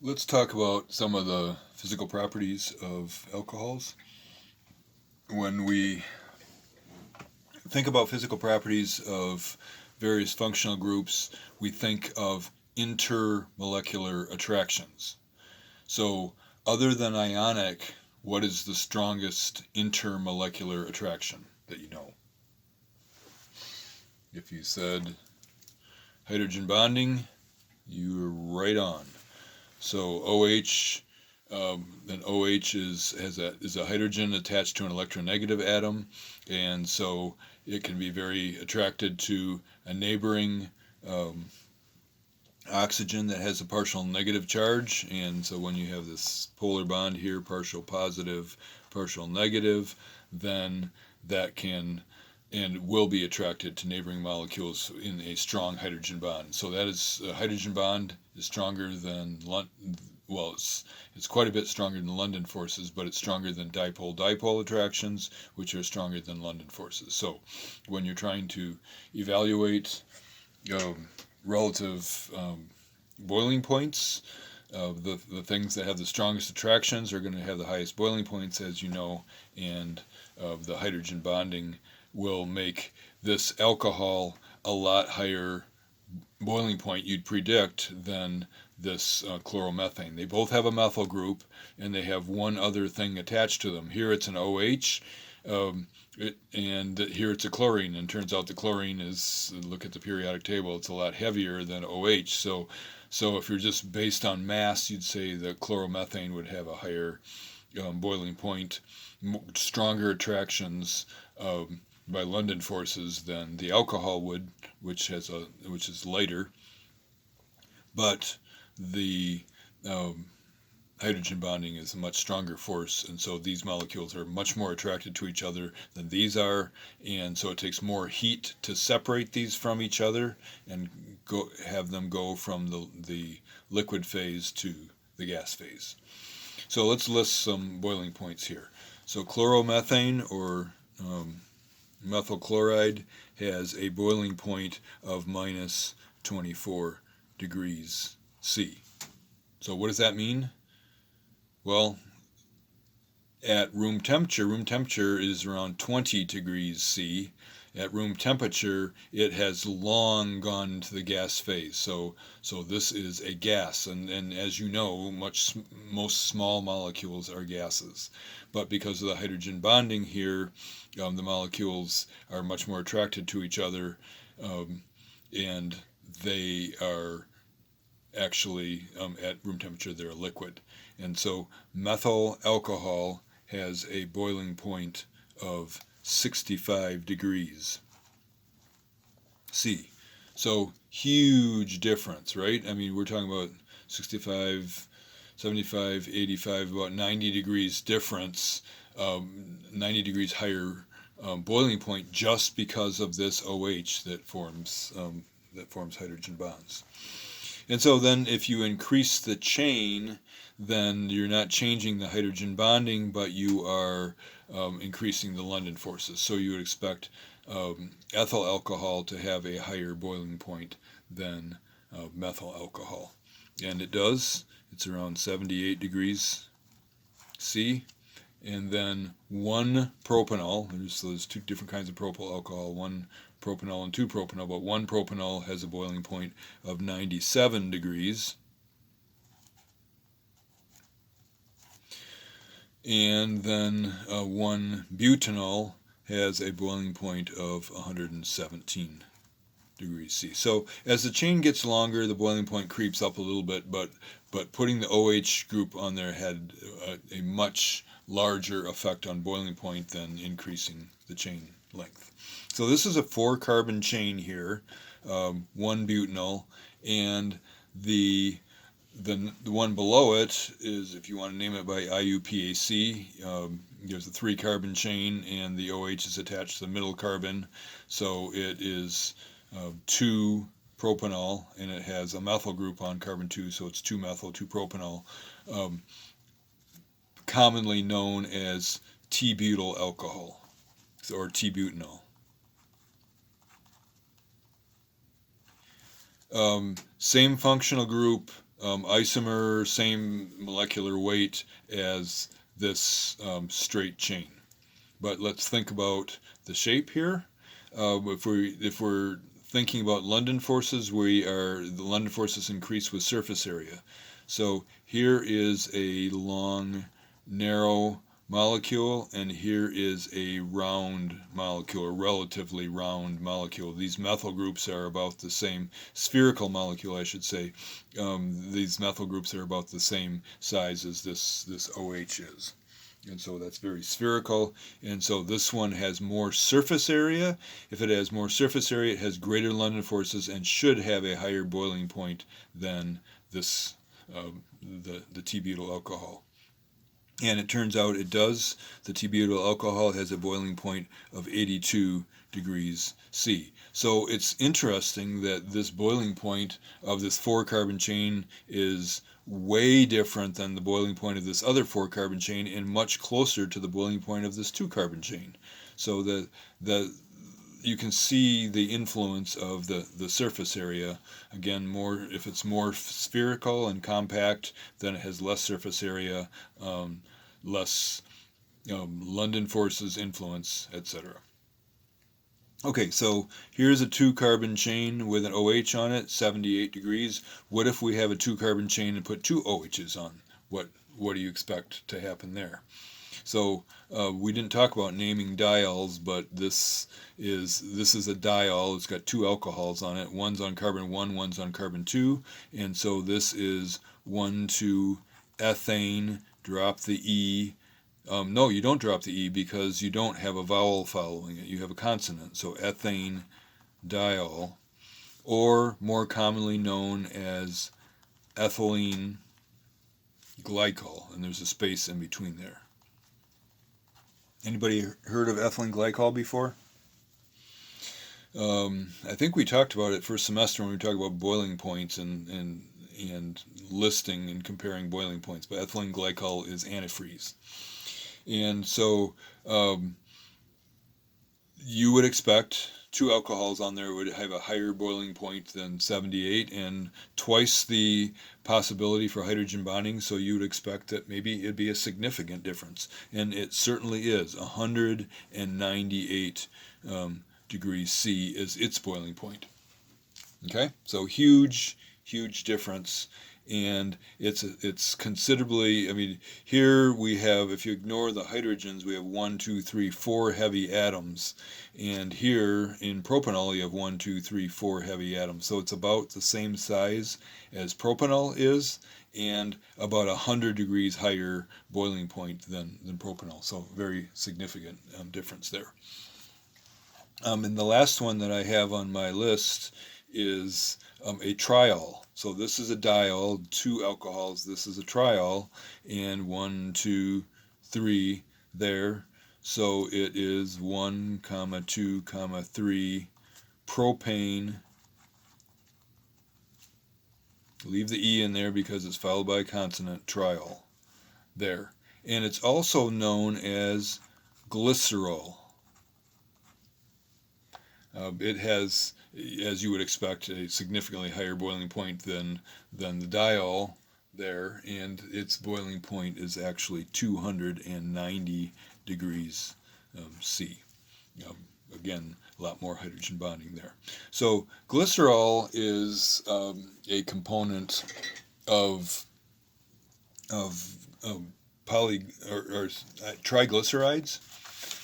Let's talk about some of the physical properties of alcohols. When we think about physical properties of various functional groups, we think of intermolecular attractions. So, other than ionic, what is the strongest intermolecular attraction that you know? If you said hydrogen bonding, you're right on. So OH, then OH is a hydrogen attached to an electronegative atom, and so it can be very attracted to a neighboring um, oxygen that has a partial negative charge. And so when you have this polar bond here, partial positive, partial negative, then that can and will be attracted to neighboring molecules in a strong hydrogen bond. So that is a hydrogen bond is stronger than well, it's quite a bit stronger than London forces, but it's stronger than dipole-dipole attractions, which are stronger than London forces. So when you're trying to evaluate relative boiling points, the things that have the strongest attractions are going to have the highest boiling points, as you know, and the hydrogen bonding will make this alcohol a lot higher boiling point you'd predict than this chloromethane. They both have a methyl group, and they have one other thing attached to them. Here it's an OH, and here it's a chlorine, and turns out the chlorine is, look at the periodic table, it's a lot heavier than OH. So if you're just based on mass, you'd say that chloromethane would have a higher boiling point, stronger attractions by London forces than the alcohol would, which is lighter. But the hydrogen bonding is a much stronger force, and so these molecules are much more attracted to each other than these are, and so it takes more heat to separate these from each other and have them go from the liquid phase to the gas phase. So let's list some boiling points here. So chloromethane, or methyl chloride, has a boiling point of minus 24 degrees C. So what does that mean? Well, at room temperature is around 20 degrees C. At room temperature, it has long gone to the gas phase. So this is a gas, and as you know, most small molecules are gases. But because of the hydrogen bonding here, the molecules are much more attracted to each other, and they are actually at room temperature they're a liquid. And so methyl alcohol has a boiling point of 65 degrees C. So huge difference, right? I mean, we're talking about 65, 75, 85, about 90 degrees difference, 90 degrees higher boiling point just because of this OH that forms hydrogen bonds. And so then if you increase the chain, then you're not changing the hydrogen bonding, but you are increasing the London forces. So you would expect ethyl alcohol to have a higher boiling point than methyl alcohol. And it does. It's around 78 degrees C. And then 1 propanol, there's two different kinds of propyl alcohol, 1 propanol and 2 propanol, but 1 propanol has a boiling point of 97 degrees. And then 1 butanol has a boiling point of 117 degrees C. So as the chain gets longer, the boiling point creeps up a little bit, but putting the OH group on there had a much larger effect on boiling point than increasing the chain length. So this is a 4-carbon chain here, 1 butanol, and the one below it is, if you want to name it by IUPAC, there's a 3-carbon chain, and the OH is attached to the middle carbon, so it is 2 propanol, and it has a methyl group on carbon 2, so it's 2-methyl, 2-propanol, commonly known as T-butyl alcohol, or T-butanol. Same functional group, isomer, same molecular weight as this straight chain. But let's think about the shape here. If we're thinking about London forces, the London forces increase with surface area. So here is a long, narrow molecule, and here is a round molecule, a relatively round molecule. These methyl groups are about the same, spherical molecule, I should say. These methyl groups are about the same size as this OH is. And so that's very spherical. And so this one has more surface area. If it has more surface area, it has greater London forces and should have a higher boiling point than this, the T-butyl alcohol. And it turns out it does. The T-butyl alcohol has a boiling point of 82 degrees C. So it's interesting that this boiling point of this 4-carbon chain is way different than the boiling point of this other 4-carbon chain and much closer to the boiling point of this 2-carbon chain. So you can see the influence of the surface area. Again, if it's more spherical and compact, then it has less surface area, less London forces influence, etc. Okay, so here's a 2-carbon chain with an OH on it, 78 degrees. What if we have a 2-carbon chain and put 2 OHs on? What do you expect to happen there? So we didn't talk about naming diols, but this is a diol. It's got 2 alcohols on it. One's on carbon 1, one's on carbon 2, and so this is 1,2-ethane. Drop the E. No, you don't drop the E because you don't have a vowel following it. You have a consonant. So ethane diol, or more commonly known as ethylene glycol, and there's a space in between there. Anybody heard of ethylene glycol before? I think we talked about it first semester when we talked about boiling points and listing and comparing boiling points. But ethylene glycol is antifreeze. And so you would expect 2 alcohols on there would have a higher boiling point than 78 and twice the possibility for hydrogen bonding, so you would expect that maybe it'd be a significant difference. And it certainly is. 198 degrees C is its boiling point. Okay, so huge difference. And it's considerably, I mean, here we have, if you ignore the hydrogens, we have 1, 2, 3, 4 heavy atoms. And here in propanol, you have 1, 2, 3, 4 heavy atoms. So it's about the same size as propanol is, and about 100 degrees higher boiling point than propanol. So very significant difference there. And the last one that I have on my list is a triol. So this is a diol, 2 alcohols. This is a triol, and 1, 2, 3 there. So it is 1, 2, 3 propane. Leave the E in there because it's followed by a consonant, triol there. And it's also known as glycerol. It has, as you would expect, a significantly higher boiling point than the diol there, and its boiling point is actually 290 degrees C. Again, a lot more hydrogen bonding there. So glycerol is a component of triglycerides.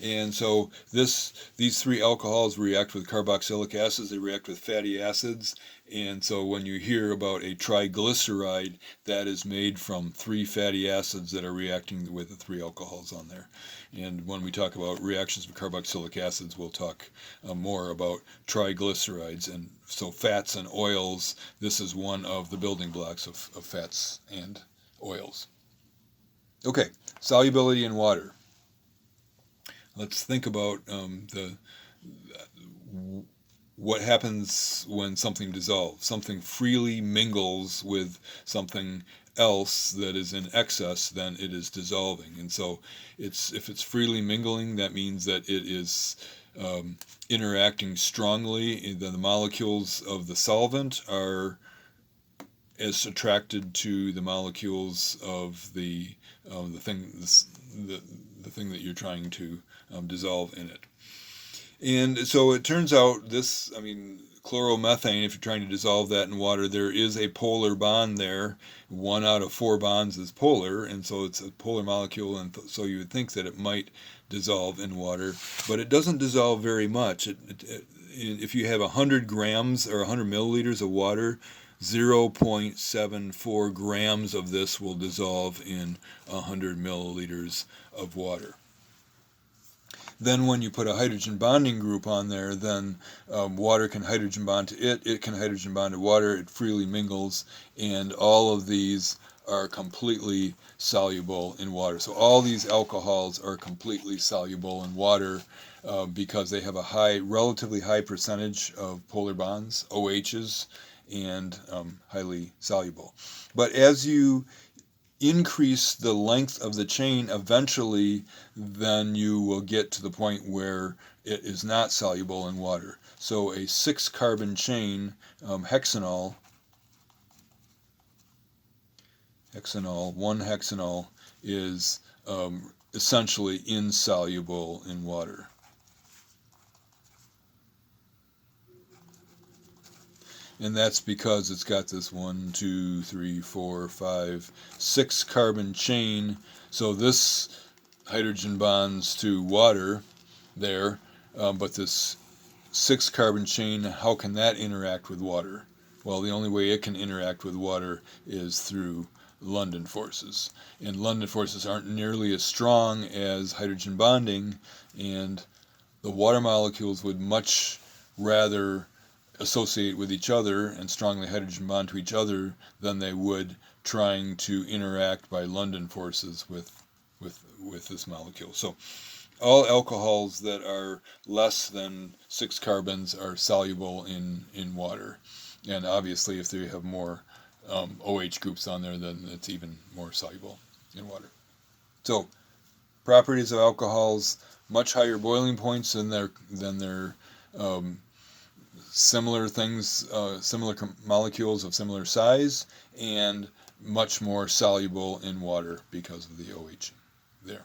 And so these 3 alcohols react with carboxylic acids, they react with fatty acids, and so when you hear about a triglyceride, that is made from 3 fatty acids that are reacting with the 3 alcohols on there. And when we talk about reactions with carboxylic acids, we'll talk more about triglycerides. And so fats and oils, this is one of the building blocks of fats and oils. Okay, solubility in water. Let's think about what happens when something dissolves. Something freely mingles with something else that is in excess, then it is dissolving. And so if it's freely mingling, that means that it is interacting strongly. Then the molecules of the solvent are as attracted to the molecules of the thing the thing that you're trying to dissolve in it. And so it turns out this, I mean, chloromethane, if you're trying to dissolve that in water, there is a polar bond there. 1 out of 4 bonds is polar, and so it's a polar molecule, and so you would think that it might dissolve in water, but it doesn't dissolve very much. If you have 100 grams or 100 milliliters of water, 0.74 grams of this will dissolve in 100 milliliters of water. Then when you put a hydrogen bonding group on there, then water can hydrogen bond to it can hydrogen bond to water, it freely mingles, and all of these are completely soluble in water. So all these alcohols are completely soluble in water because they have a relatively high percentage of polar bonds, OHs, and highly soluble. But as you increase the length of the chain, eventually then you will get to the point where it is not soluble in water. So a 6-carbon chain, hexanol, 1-hexanol is essentially insoluble in water. And that's because it's got this 1, 2, 3, 4, 5, 6-carbon chain. So this hydrogen bonds to water there, but this 6-carbon chain, how can that interact with water? Well, the only way it can interact with water is through London forces. And London forces aren't nearly as strong as hydrogen bonding, and the water molecules would much rather associate with each other and strongly hydrogen bond to each other than they would trying to interact by London forces with this molecule. So all alcohols that are less than 6 carbons are soluble in water, and obviously if they have more OH groups on there, then it's even more soluble in water. So properties of alcohols: much higher boiling points than their similar things, similar molecules of similar size, and much more soluble in water because of the OH there.